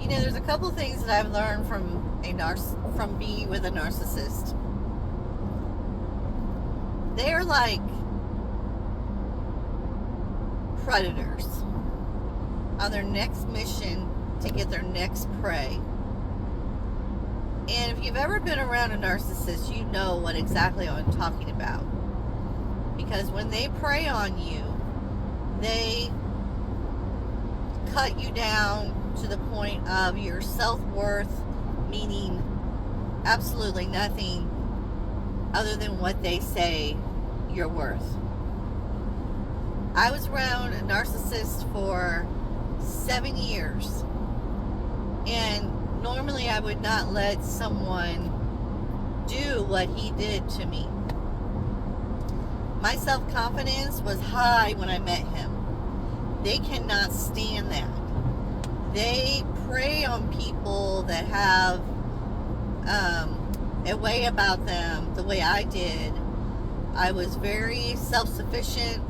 There's a couple things that I've learned from being with a narcissist. They're like predators on their next mission to get their next prey. And if you've ever been around a narcissist, you know what exactly I'm talking about. Because when they prey on you, they cut you down to the point of your self-worth meaning absolutely nothing other than what they say you're worth. I was around a narcissist for 7 years, and normally I would not let someone do what he did to me. My self-confidence was high when I met him. They cannot stand that. They prey on people that have a way about them, the way I did. I was very self-sufficient.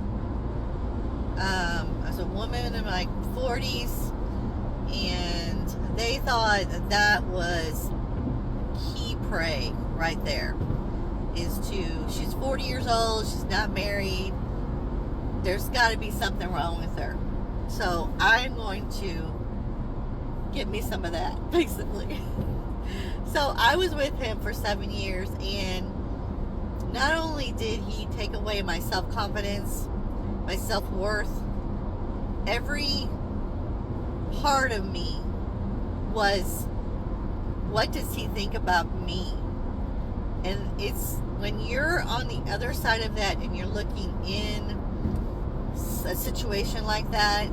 I was a woman in my 40s, and they thought that was key prey right there. She's 40 years old, she's not married, there's got to be something wrong with her. So I'm going to give me some of that, basically. So I was with him for 7 years, and not only did he take away my self-confidence, my self-worth, every part of me was, what does he think about me? And it's when you're on the other side of that and you're looking in a situation like that,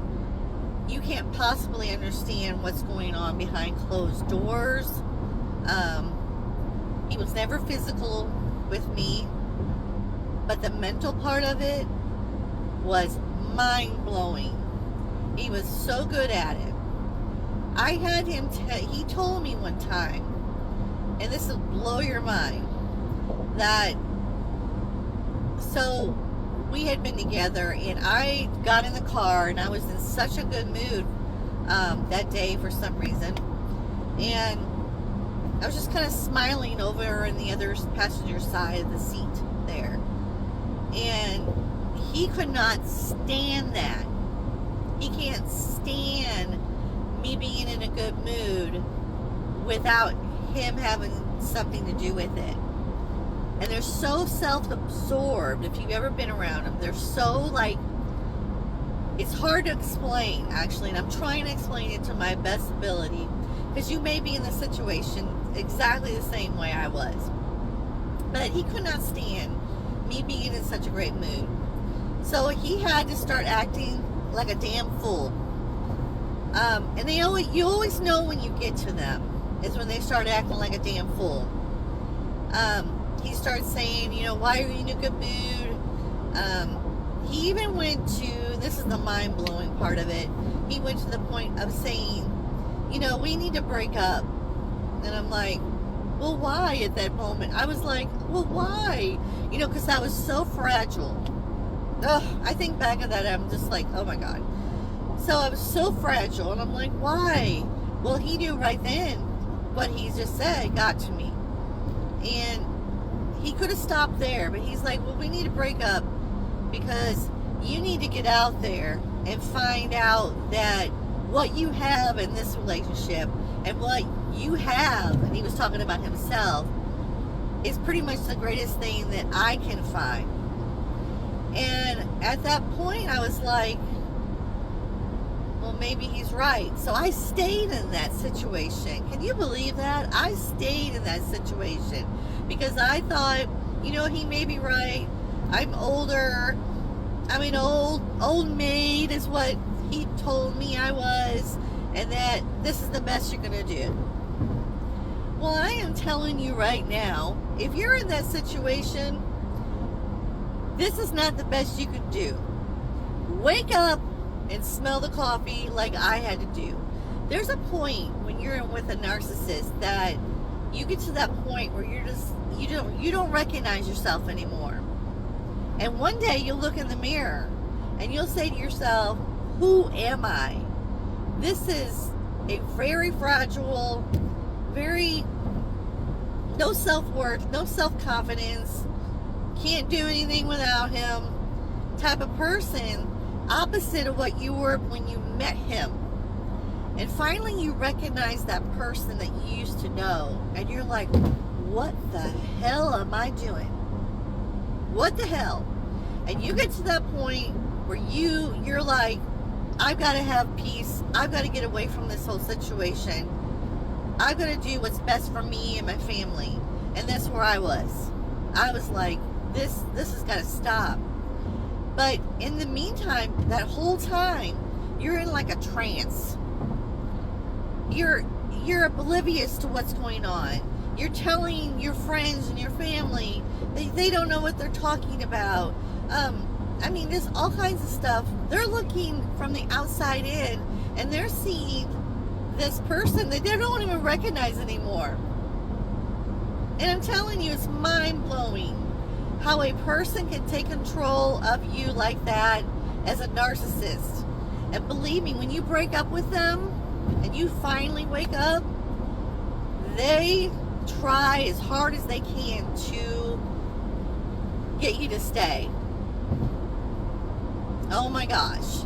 you can't possibly understand what's going on behind closed doors. He was never physical with me, but the mental part of it was mind-blowing. He was so good at it. I had him, he told me one time, and this will blow your mind, that, so we had been together, and I got in the car, and I was in such a good mood that day for some reason, and I was just kind of smiling over in the other passenger side of the seat there, and he could not stand that. He can't stand me being in a good mood without him having something to do with it. And they're so self-absorbed. If you've ever been around them, they're so like, it's hard to explain, actually, and I'm trying to explain it to my best ability, because you may be in the situation exactly the same way I was. But he could not stand me being in such a great mood. So he had to start acting like a damn fool. And you always know when you get to them, is when they start acting like a damn fool. He starts saying, why are you in a good mood? He even went to, this is the mind-blowing part of it, he went to the point of saying, we need to break up. And I'm like, well, why at that moment? I was like, well, why? Because I was so fragile. Ugh, I think back at that, I'm just like, oh my God. So I was so fragile, and I'm like, why? Well, he knew right then what he just said got to me. And he could have stopped there, but he's like, well, we need to break up because you need to get out there and find out that what you have in this relationship and what you have, and he was talking about himself, is pretty much the greatest thing that I can find. And at that point, I was like, well, maybe he's right. So I stayed in that situation. Can you believe that? I stayed in that situation because I thought, he may be right. I'm older. I'm an old maid is what he told me I was, and that this is the best you're going to do. Well, I am telling you right now, if you're in that situation, this is not the best you could do. Wake up and smell the coffee like I had to do. There's a point when you're with a narcissist that you get to that point where you don't recognize yourself anymore. And one day you'll look in the mirror and you'll say to yourself, who am I? This is a very fragile, very no self-worth, no self-confidence, can't do anything without him type of person, opposite of what you were when you met him. And finally you recognize that person that you used to know, and you're like, what the hell am I doing? What the hell? And you get to that point where you're like, I've got to have peace. I've got to get away from this whole situation. I've got to do what's best for me and my family. And that's where I was. I was like, this has got to stop. But in the meantime, that whole time, you're in like a trance. You're oblivious to what's going on. You're telling your friends and your family they don't know what they're talking about. I mean, there's all kinds of stuff. They're looking from the outside in, and they're seeing this person that they don't even recognize anymore. And I'm telling you, it's mind-blowing how a person can take control of you like that as a narcissist. And believe me, when you break up with them and you finally wake up, they try as hard as they can to get you to stay. Oh my gosh.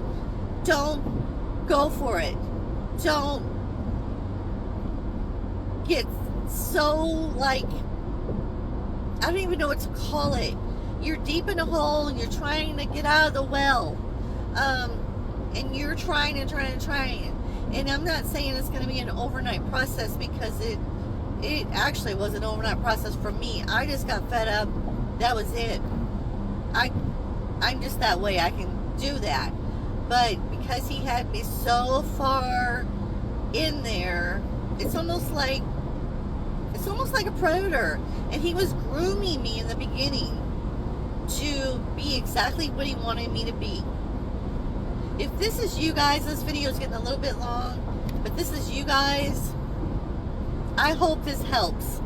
Don't go for it. Don't get so, like, I don't even know what to call it. You're deep in a hole and you're trying to get out of the well. And you're trying. And I'm not saying it's going to be an overnight process, because it actually was an overnight process for me. I just got fed up. That was it. I'm just that way. I can do that. But because he had me so far in there, it's almost like a predator. And he was grooming me in the beginning to be exactly what he wanted me to be. If this is you guys, this video is getting a little bit long, but this is you guys, I hope this helps.